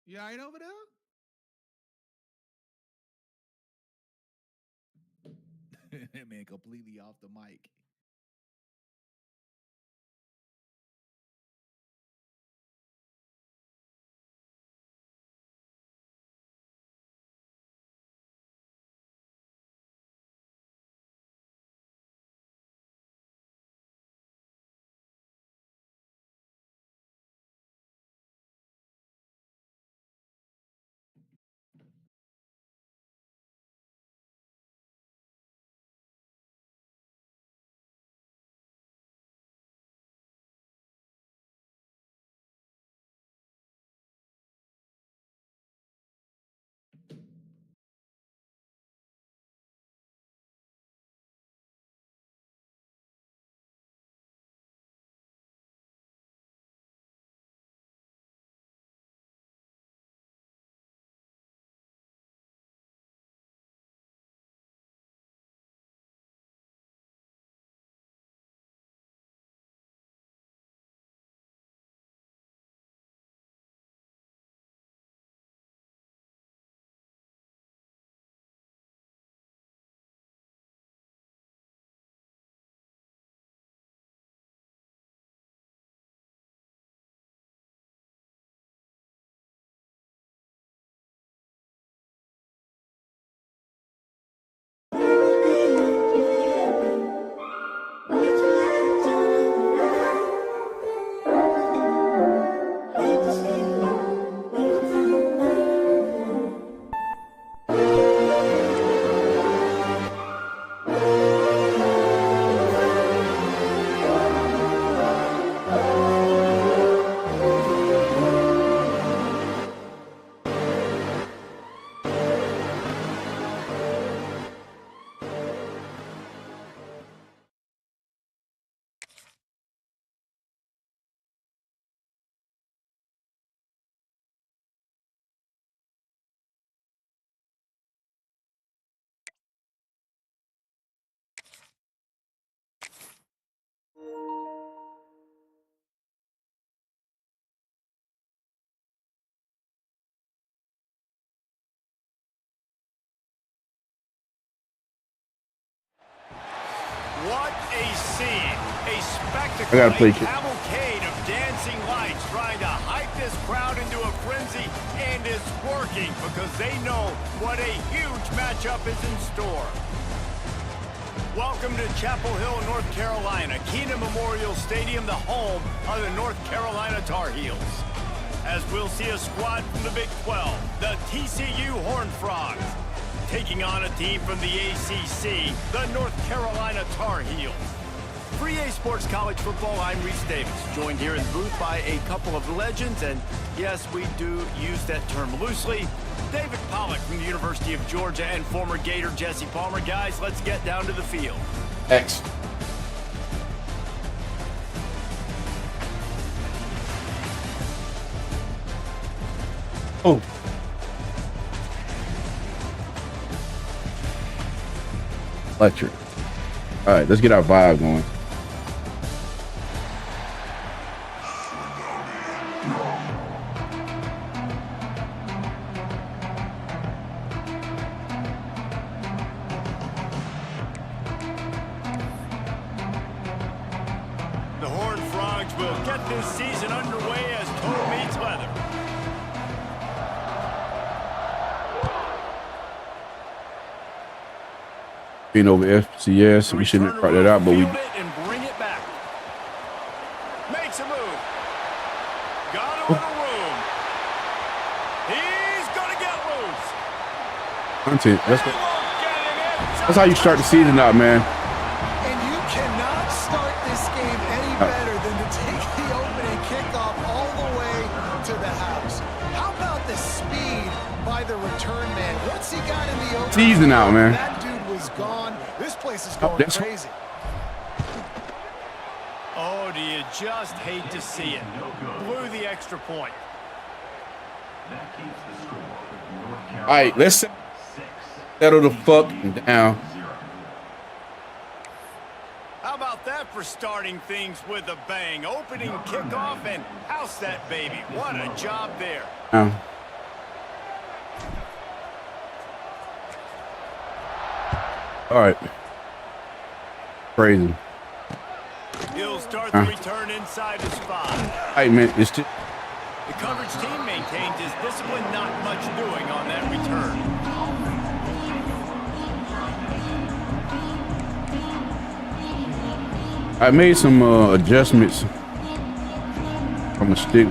You all right over there? That man completely off the mic. What a scene, a spectacle, a cavalcade of dancing lights trying to hype this crowd into a frenzy, and it's working because they know what a huge matchup is in store. Welcome to Chapel Hill, North Carolina, Kenan Memorial Stadium, the home of the North Carolina Tar Heels. As we'll see a squad from the Big 12, the TCU Horned Frogs, taking on a team from the ACC, the North Carolina Tar Heels. For EA Sports College Football, I'm Reese Davis, joined here in the booth by a couple of legends, and yes, we do use that term loosely. David Pollack from the University of Georgia and former Gator Jesse Palmer. Guys, let's get down to the field. X. Oh. Electric. All right, let's get our vibe going. The Horned Frogs will get this season underway as toe meets leather. Being over FCS, we shouldn't have brought that out, but we and bring it back. Makes a move. Got a little room. He's gonna get loose. Content. That's how you start the season out, man. And you cannot start this game any better than to take the opening kickoff all the way to the house. How about the speed by the return man? Once he got in the opening Season out, man. That dude was gone. This place is going crazy. Oh, do you just hate to see it? Blew the extra point. All right, let's settle the fuck down. How about that for starting things with a bang? Opening kickoff and house that baby. What a job there. All right. Crazy. He'll start the return inside the spot. Hey, man, it's just. The coverage team maintains his discipline, not much doing on that return. I made some adjustments from the stick.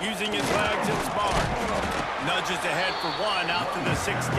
Using his legs, it's Mark. Nudges ahead for one out to the 16.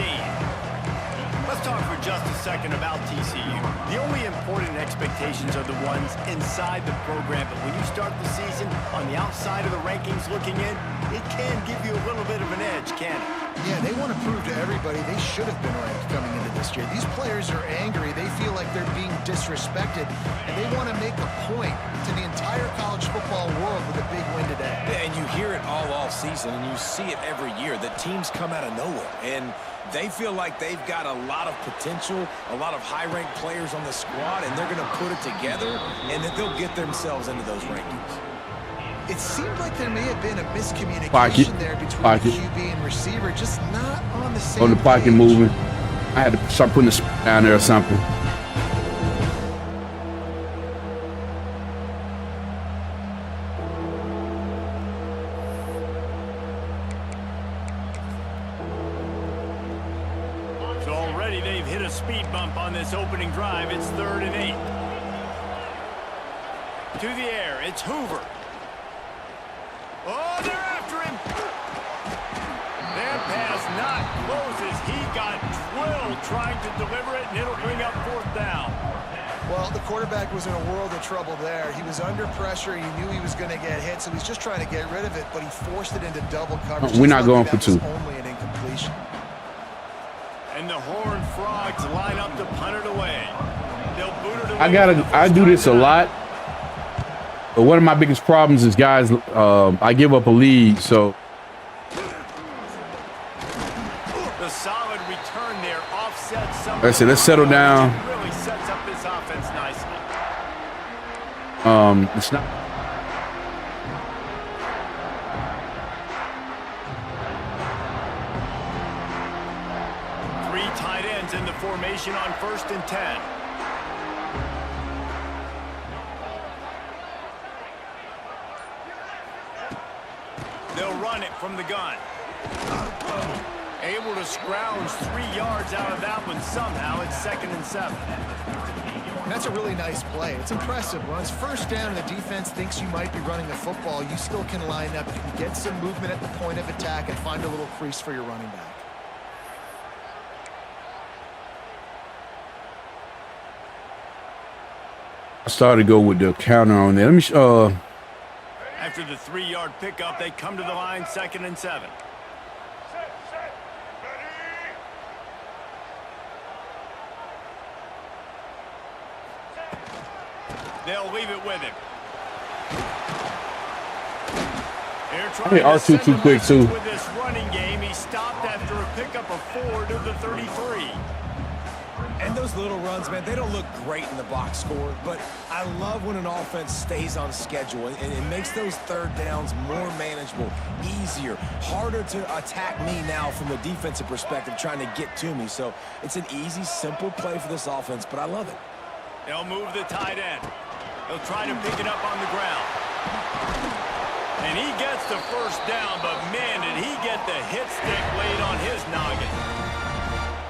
Let's talk for just a second about TCU. The only important expectations are the ones inside the program, but when you start the season on the outside of the rankings looking in, it can give you a little bit of an edge, can it? Yeah, they want to prove to everybody they should have been ranked coming into this year. These players are angry. They feel like they're being disrespected, and they want to make a point to the entire college football world with a big win today. Yeah, and you hear it all season, and you see it every year. The teams come out of nowhere, and they feel like they've got a lot of potential, a lot of high-ranked players on the squad, and they're going to put it together, and then they'll get themselves into those rankings. It seemed like there may have been a miscommunication there between the QB and receiver, just not on the same On the pocket page. moving. I had to start putting the down there or something. So already they've hit a speed bump on this opening drive. It's 3rd and 8. To the air, it's Hoover. Oh, they're after him. That pass not closes. He got drilled trying to deliver it, and it'll bring up 4th down. Well, the quarterback was in a world of trouble there. He was under pressure. He knew he was going to get hit, so he's just trying to get rid of it, but he forced it into double coverage. We're not going for That 2. was only an incompletion. And the Horned Frogs line up to punt it away. They'll boot it away. I do this a lot. But one of my biggest problems is, guys, I give up a lead, so. The solid return there offsets some. Like I said, let's settle down. It really sets up this offense nicely. It's not. Three tight ends in the formation on 1st and 10. They'll run it from the gun. Able to scrounge 3 yards out of that one somehow. It's 2nd and 7. That's a really nice play. It's impressive. When it's 1st down and the defense thinks you might be running the football, you still can line up. You can get some movement at the point of attack and find a little crease for your running back. I started to go with the counter on there. Let me. After the 3-yard pickup, they come to the line, 2nd and 7. They'll leave it with him. I think R2 too quick too. With this running game, he stopped after a pickup of 4 to the 33. And those little runs, man, they don't look great in the box score, but I love when an offense stays on schedule, and it makes those 3rd downs more manageable, easier, harder to attack me now from the defensive perspective, trying to get to me. So it's an easy, simple play for this offense, but I love it. They'll move the tight end. He'll try to pick it up on the ground. And he gets the 1st down, but man, did he get the hit stick laid on his noggin.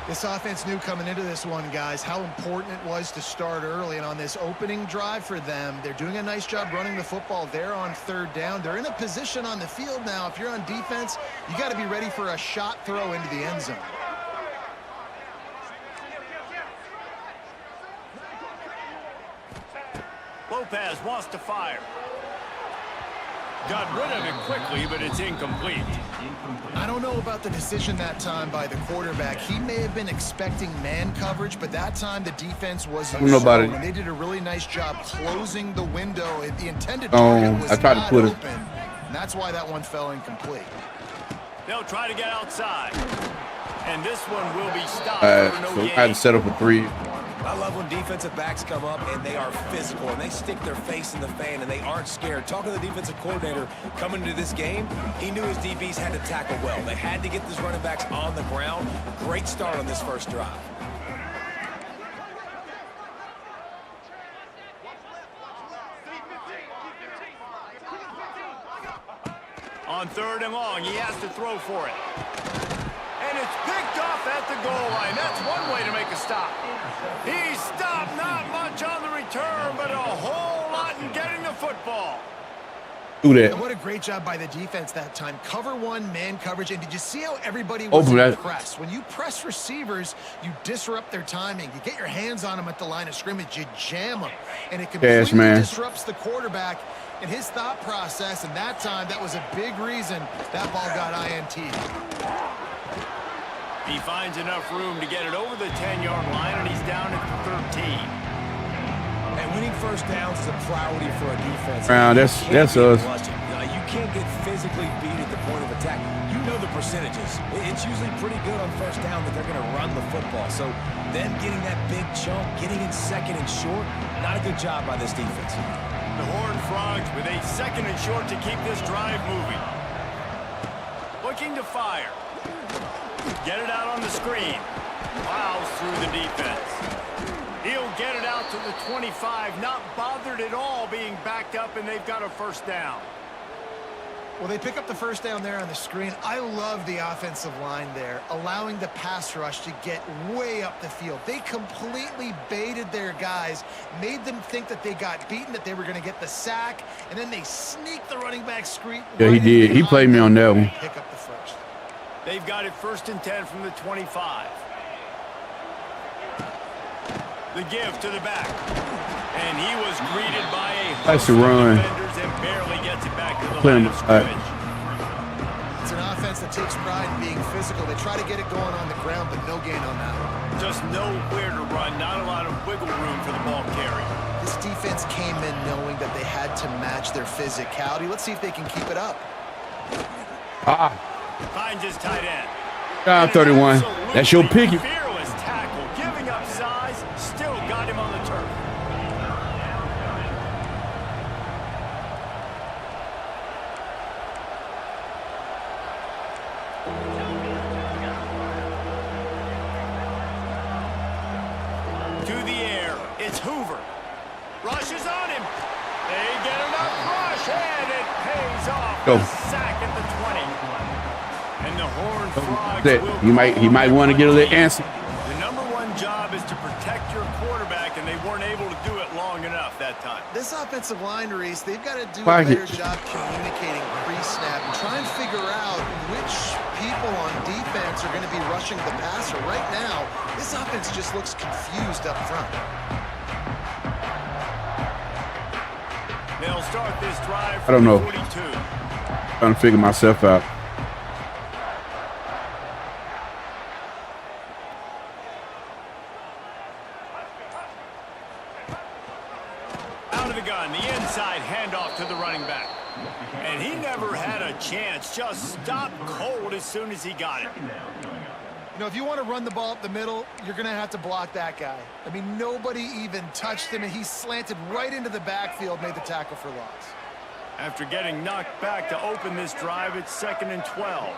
This offense knew coming into this one, guys, how important it was to start early. And on this opening drive for them, they're doing a nice job running the football. They're on 3rd down. They're in a position on the field now. If you're on defense, you got to be ready for a shot throw into the end zone. Lopez wants to fire. Got rid of it quickly, but it's incomplete. I don't know about the decision that time by the quarterback. He may have been expecting man coverage, but that time the defense was in zone, and they did a really nice job closing the window. The intended target was not open, and that's why that one fell incomplete. They'll try to get outside. And this one will be stopped for no so I gain. had to settle for 3. I love when defensive backs come up and they are physical and they stick their face in the fan and they aren't scared. Talking to the defensive coordinator coming into this game, he knew his DBs had to tackle well. They had to get these running backs on the ground. Great start on this first drive. On 3rd and long, he has to throw for it. And it's picked off at the goal line. That's one way to make a stop. He stopped, not much on the return, but a whole lot in getting the football. Do that. And what a great job by the defense that time. Cover 1, man coverage. And did you see how everybody was pressed? When you press receivers, you disrupt their timing. You get your hands on them at the line of scrimmage. You jam them. And it completely disrupts the quarterback and his thought process. And that time, that was a big reason that ball got INT. He finds enough room to get it over the 10-yard line, and he's down at the 13. And winning first downs is a priority for a defense. That's us. You can't get physically beat at the point of attack. You know the percentages. It's usually pretty good on first down that they're going to run the football. So them getting that big chunk, getting in 2nd and short, not a good job by this defense. The Horned Frogs with a 2nd and short to keep this drive moving. Looking to fire. Get it out on the screen. Plows through the defense. He'll get it out to the 25, not bothered at all being backed up, and they've got a first down. Well, they pick up the first down there on the screen. I love the offensive line there, allowing the pass rush to get way up the field. They completely baited their guys, made them think that they got beaten, that they were going to get the sack, and then they sneaked the running back screen. Yeah, he did. He played me on that one. Pick up the first. They've got it 1st and 10 from the 25. The give to the back. And he was greeted by a host of defenders and barely gets it back to the line of scrimmage. It's an offense that takes pride in being physical. They try to get it going on the ground, but no gain on that one. Just nowhere to run, not a lot of wiggle room for the ball carry. This defense came in knowing that they had to match their physicality. Let's see if they can keep it up. Finds his tight end. 31. That's your pick. Fearless tackle, giving up size, still got him on the turf. To the air, it's Hoover. Rushes on him. They get enough rush, and it pays off. Go. Sack at the 20. And the Horned Frogs he might want to get a little answer. The number one job is to protect your quarterback, and they weren't able to do it long enough that time. This offensive line, Reese, they've got to do a better job communicating pre-snap and try and figure out which people on defense are going to be rushing the passer. Right now, this offense just looks confused up front. They'll start this drive I don't know. 42. Trying to figure myself out. Out of the gun, the inside handoff to the running back. And he never had a chance, just stopped cold as soon as he got it. You know, if you want to run the ball up the middle, you're going to have to block that guy. I mean, nobody even touched him, and he slanted right into the backfield, made the tackle for loss. After getting knocked back to open this drive, it's 2nd and 12.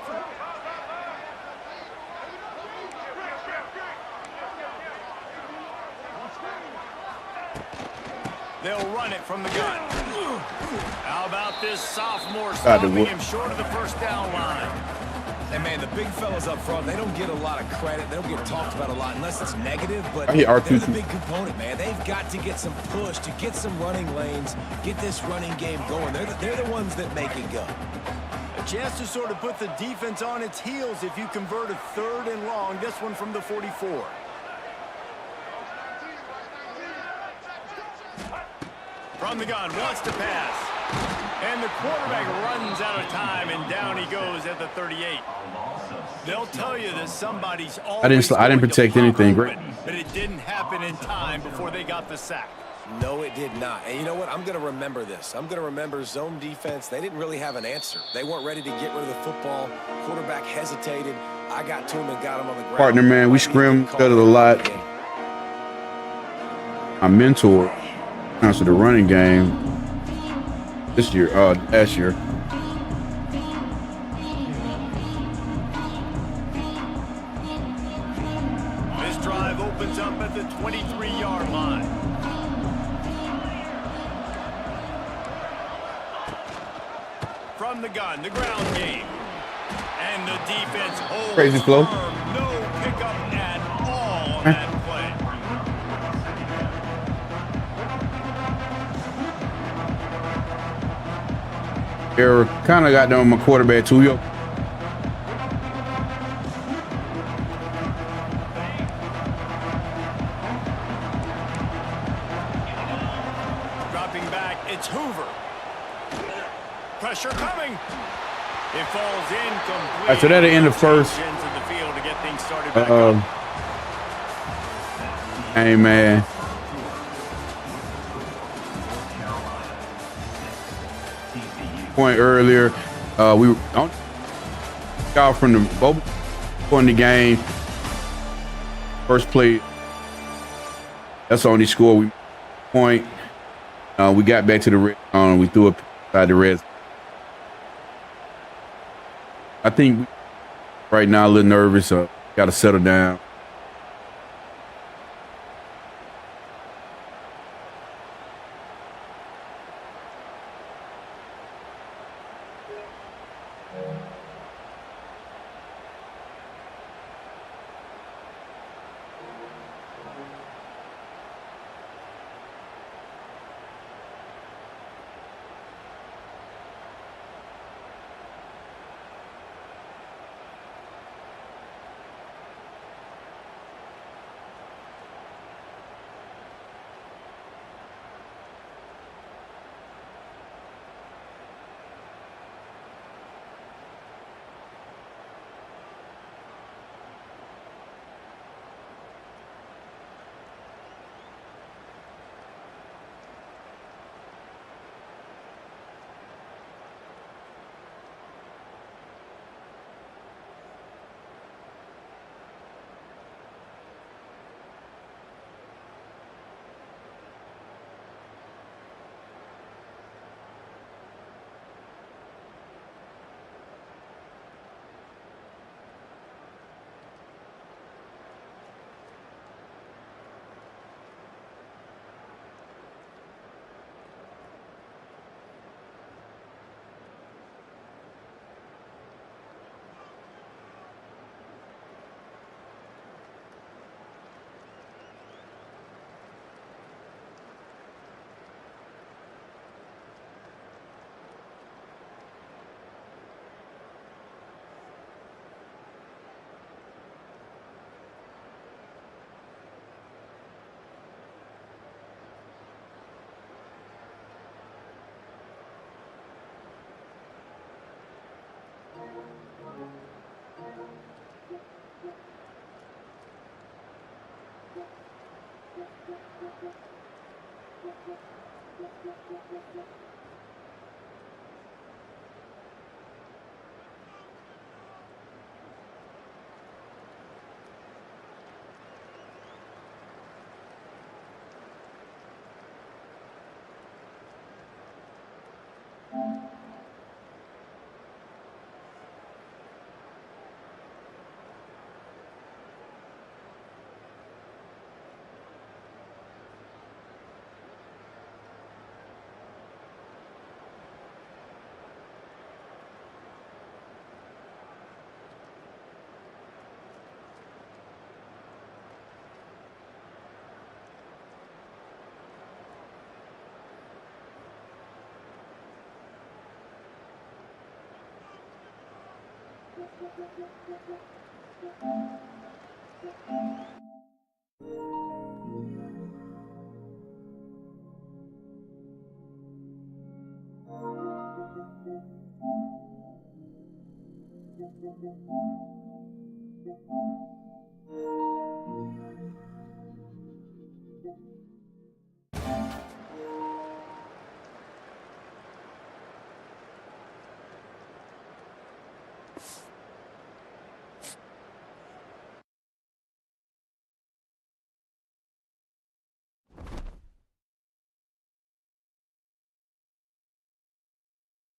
They'll run it from the gun. How about this sophomore stopping him short of the first down line? And, man, the big fellas up front, they don't get a lot of credit. They don't get talked about a lot unless it's negative, but I hit R2C. they're the big component, man. They've got to get some push, to get some running lanes, get this running game going. They're the ones that make it go. A chance to sort of put the defense on its heels if you convert a 3rd and long, this one from the 44. From the gun, wants to pass. And the quarterback runs out of time, and down he goes at the 38. They'll tell you that somebody's always I didn't protect anything, great, but it didn't happen in time before they got the sack. No, it did not. And you know what? I'm going to remember this. I'm going to remember zone defense. They didn't really have an answer. They weren't ready to get rid of the football. Quarterback hesitated. I got to him and got him on the ground. Partner, man, we scrimmed a lot. My mentor answered the running game this year, last year. This drive opens up at the 23-yard line. From the gun, the ground game. And the defense holds Crazy flow. firm. No pickup at all on that play. Error kind of got down my quarterback too. Dropping back, it's Hoover. Pressure coming. It falls incomplete. Right, so that'll end the first. In the field to get things started back up. Hey, man. Point earlier, we were out from the both point in the game. First play, that's the only score. We point. We got back to the red zone. We threw it inside the red zone. I think right now a little nervous. Got to settle down.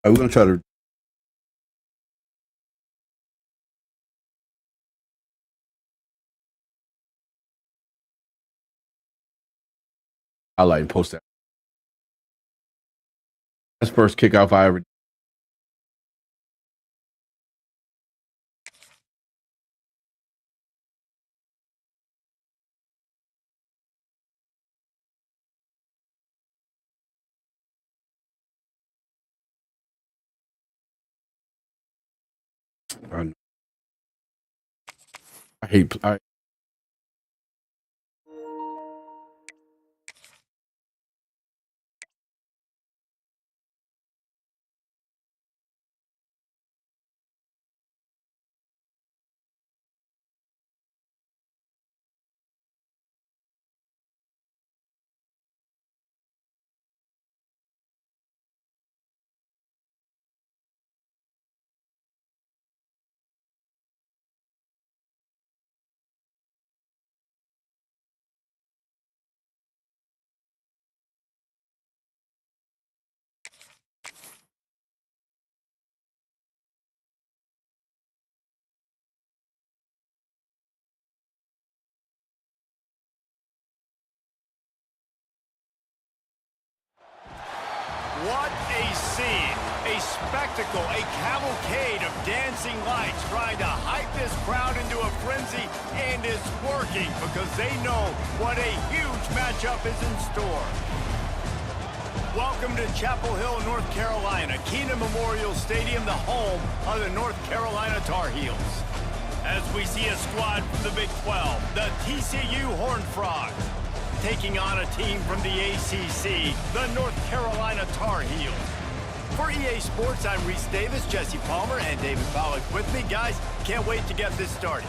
All right, we're gonna try to. I like and post that. That's the first kickoff I ever. I hate. What a scene, a spectacle, a cavalcade of dancing lights trying to hype this crowd into a frenzy, and it's working because they know what a huge matchup is in store. Welcome to Chapel Hill, North Carolina, Kenan Memorial Stadium, the home of the North Carolina Tar Heels. As we see a squad from the Big 12, the TCU Horned Frogs, taking on a team from the ACC, the North Carolina Tar Heels. For EA Sports, I'm Reese Davis, Jesse Palmer, and David Pollack with me. Guys, can't wait to get this started.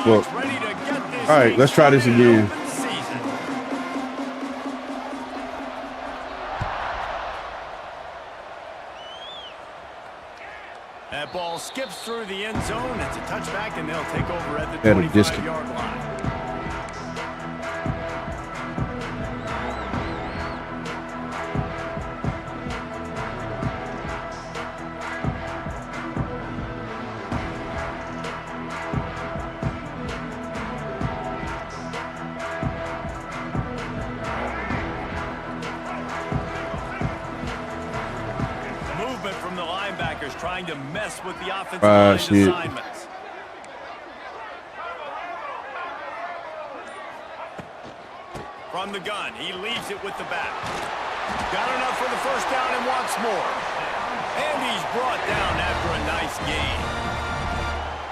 All right, let's try this again. That ball skips through the end zone. It's a touchback, and they'll take over at the 25-yard line. From the linebackers trying to mess with the offensive line assignments. From the gun, he leaves it with the back. Got enough for the first down and wants more. And he's brought down after a nice gain.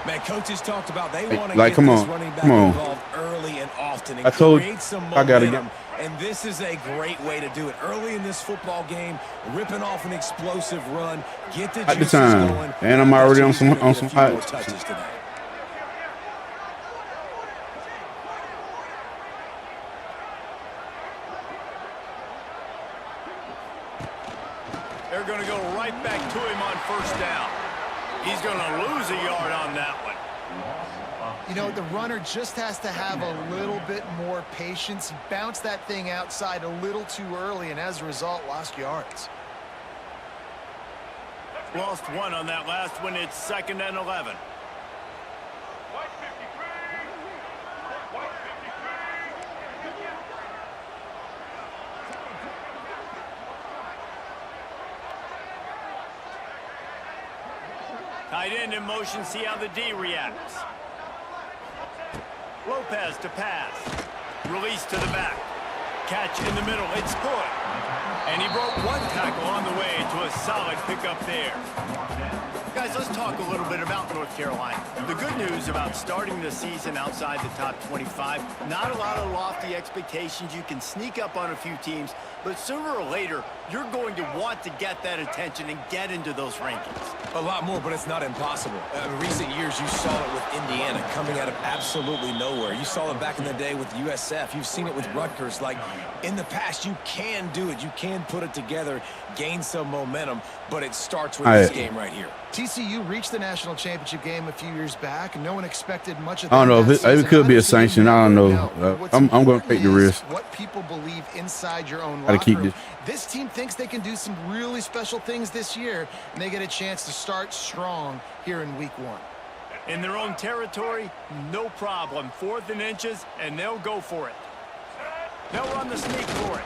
Man, coaches talked about they want to get this running back involved early and often and create some momentum. And this is a great way to do it. Early in this football game, ripping off an explosive run, get the juices going. And I'm already on some hot touches today. They're going to go right back to him on first down. He's going to lose a yard on that one. You know, the runner just has to have a little bit more patience. He bounced that thing outside a little too early, and as a result, lost yards. Lost one on that last one. It's 2nd and 11. Tight end in motion, see how the D reacts. Lopez to pass. Release to the back. Catch in the middle. It's good. And he broke one tackle on the way to a solid pickup there. Guys, let's talk a little bit about North Carolina. The good news about starting the season outside the top 25, not a lot of lofty expectations. You can sneak up on a few teams, but sooner or later, you're going to want to get that attention and get into those rankings. A lot more, but it's not impossible. In recent years, you saw it with Indiana coming out of absolutely nowhere. You saw it back in the day with USF. You've seen it with Rutgers. Like, in the past, you can do it. You can put it together, gain some momentum, but it starts with this game right here. TCU reached the national championship game a few years back, and no one expected much of that. I don't know if it could be a sanction. I don't know. I'm going to take the risk. What people believe inside your own locker room. This team thinks they can do some really special things this year, and they get a chance to start strong here in week 1. In their own territory, no problem. 4th and inches, and they'll go for it. They'll run the sneak for it.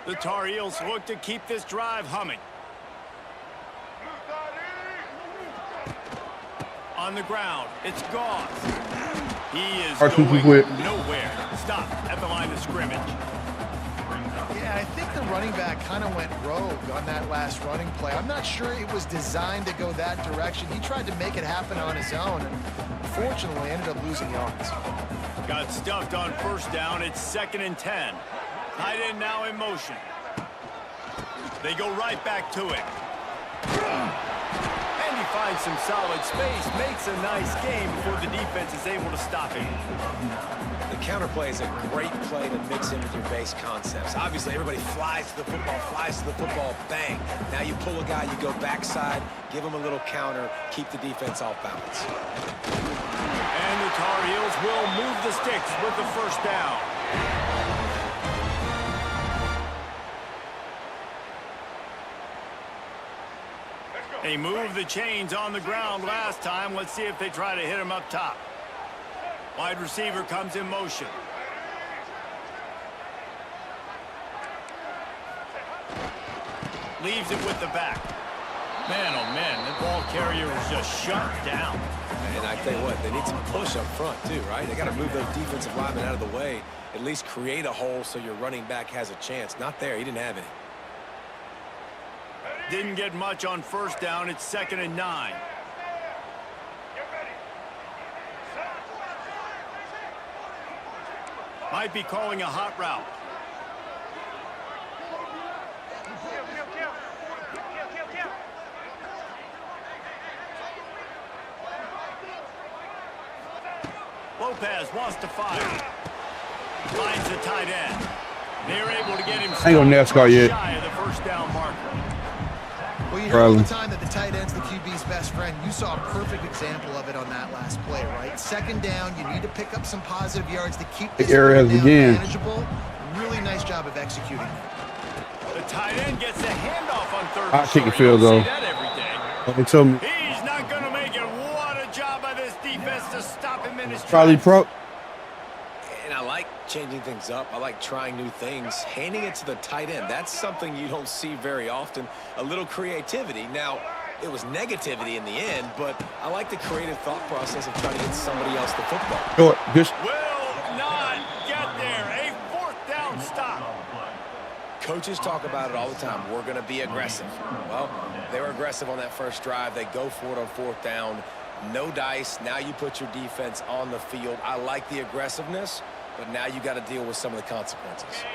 The Tar Heels look to keep this drive humming. On the ground, it's Goss. He is going nowhere. Stop at the line of scrimmage. Yeah, I think the running back kind of went rogue on that last running play. I'm not sure it was designed to go that direction. He tried to make it happen on his own, and unfortunately ended up losing yards. Got stuffed on 1st down. It's 2nd and 10. Tight end now in motion. They go right back to it. And he finds some solid space, makes a nice game before the defense is able to stop him. The counterplay is a great play to mix in with your base concepts. Obviously, everybody flies to the football, bang. Now you pull a guy, you go backside, give him a little counter, keep the defense off balance. And the Tar Heels will move the sticks with the 1st down. They moved the chains on the ground last time. Let's see if they try to hit him up top. Wide receiver comes in motion. Leaves it with the back. Man, oh man, that ball carrier was just shut down. And I tell you what, they need some push up front too, right? They got to move those defensive linemen out of the way. At least create a hole so your running back has a chance. Not there. He didn't have any. Didn't get much on 1st down. It's 2nd and 9. Might be calling a hot route. Lopez wants to fire. Finds the tight end. They're able to get him ain't gonna NASCAR yet. shy of the 1st down marker. Well, you hear all the time that the tight end's the QB's best friend. You saw a perfect example of it on that last play, right? 2nd down, you need to pick up some positive yards to keep this manageable. Really nice job of executing. The tight end gets a handoff on 3rd. I'll take the field goal. He's not going to make it. What a job by this defense to stop him in his Probably tracks. And I like changing things up. I like trying new things. Handing it to the tight end, that's something you don't see very often. A little creativity. Now, it was negativity in the end, but I like the creative thought process of trying to get somebody else the football. Short. Just Will not get there. A 4th down stop. Coaches talk about it all the time. We're going to be aggressive. Well, they were aggressive on that 1st drive. They go for it on 4th down. No dice. Now you put your defense on the field. I like the aggressiveness, but now you got to deal with some of the consequences.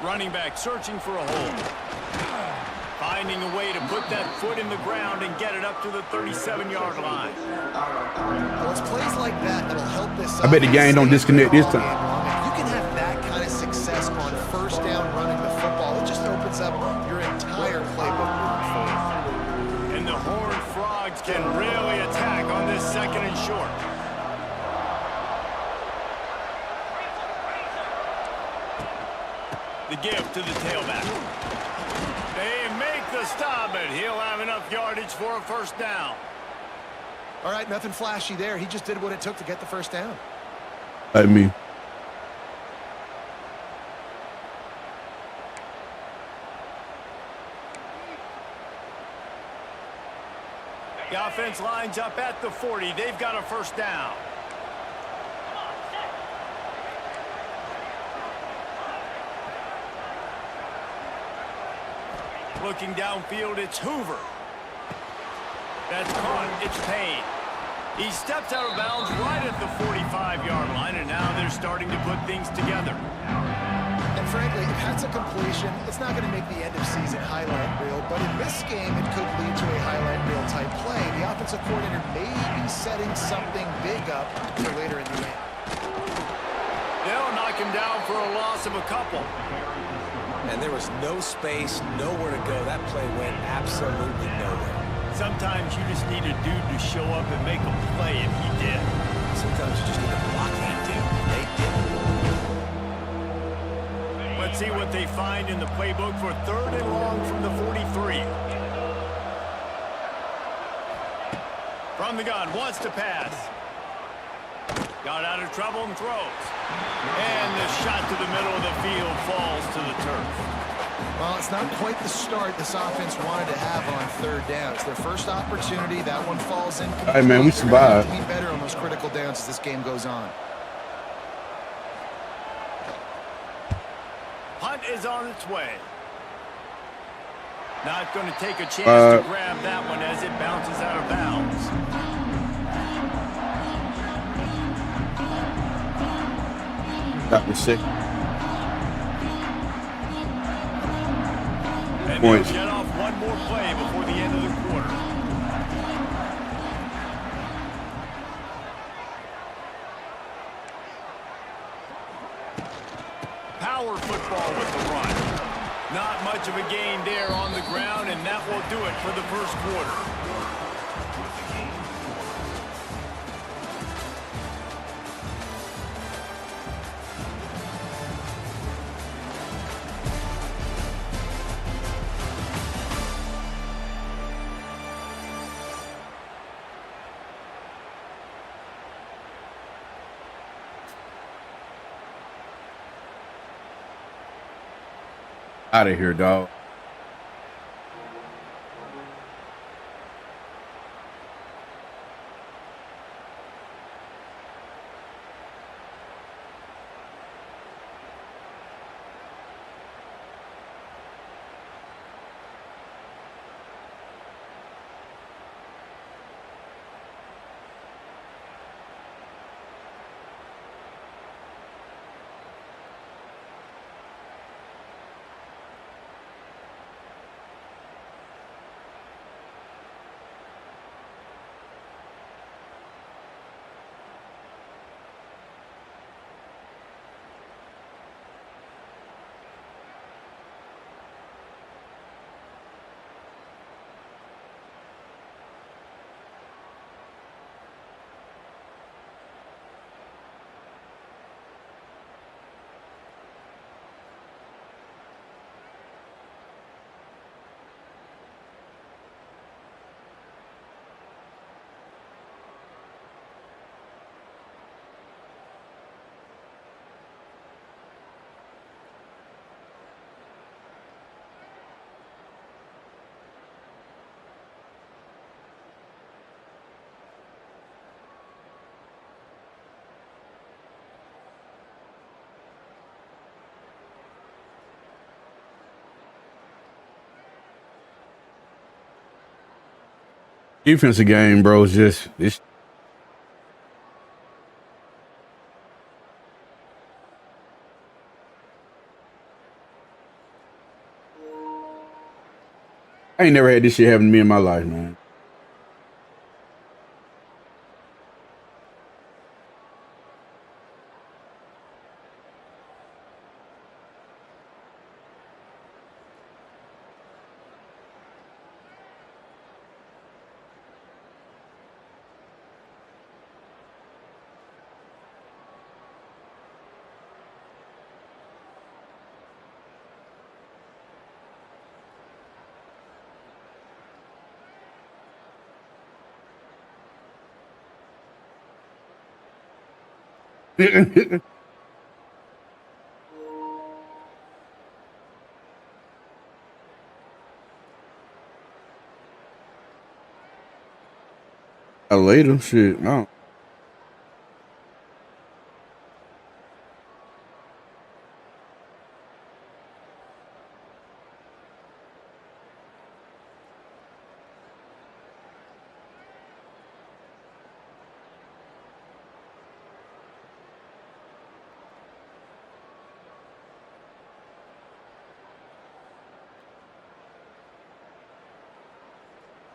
Running back searching for a hole. Finding a way to put that foot in the ground and get it up to the 37-yard line. Well, it's plays like that that'll help this. I bet the game don't disconnect this time. If you can have that kind of success on 1st down running the football, it just opens up your entire playbook moving forward. And the Horned Frogs can really attack on this 2nd and short. The give to the tailback. They make the stop, but he'll have enough yardage for a 1st down. All right, nothing flashy there. He just did what it took to get the first down. Like me. The offense lines up at the 40. They've got a first down. Looking downfield, it's Hoover. That's caught. It's Payne. He steps out of bounds right at the 45-yard line, and now they're starting to put things together. And frankly, if that's a completion, it's not going to make the end-of-season highlight reel, but in this game, it could lead to a highlight reel type play. The offensive coordinator may be setting something big up for later in the game. They'll knock him down for a loss of a couple. And there was no space, nowhere to go. That play went absolutely nowhere. Sometimes you just need a dude to show up and make a play, and he did. Sometimes you just need to block that dude. They did. Let's see what they find in the playbook for 3rd and long from the 43. From the gun, wants to pass. Got out of trouble and throws. And the shot to the middle of the field falls to the turf. Well, it's not quite the start this offense wanted to have on 3rd down. It's their first opportunity. That one falls in. Hey, man, we survived. Be better on those critical downs as this game goes on. Hunt is on its way. Not going to take a chance to grab that one as it bounces out of bounds. That was sick. And Points. they'll get off one more play before the end of the quarter. Power football with the run. Not much of a gain there on the ground, and that will do it for the first quarter. Out of here, dog. Defensive game, bro, is just it's. I ain't never had this shit happen to me in my life, man. Later, shit. No.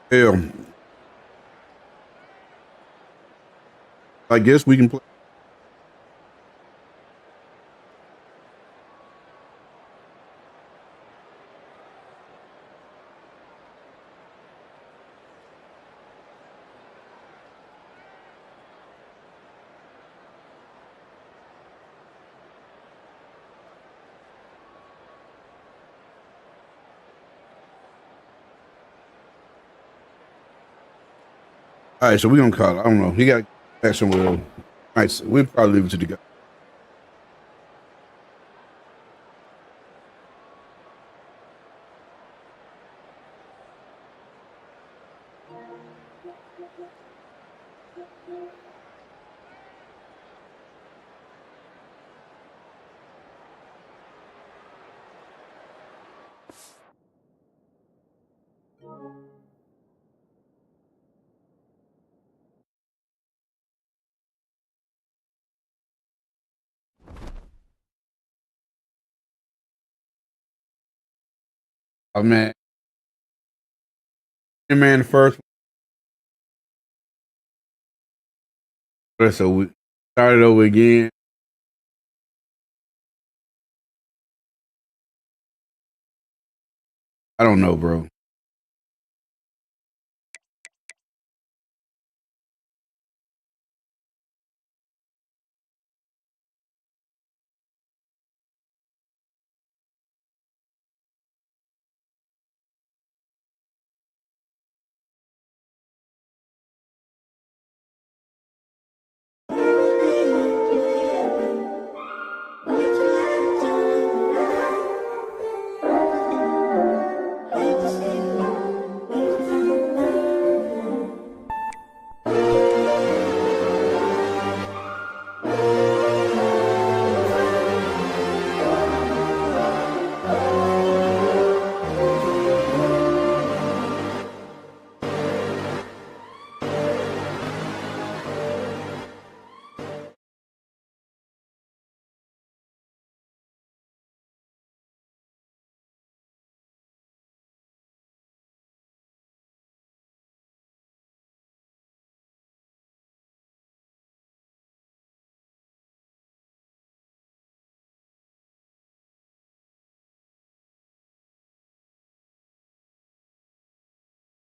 Hell, I guess we can play. All right, so we're gonna call it. I don't know. He got back somewhere else. All right, so we'll probably leave it to the guy. Oh man, man, first. So we started over again. I don't know, bro.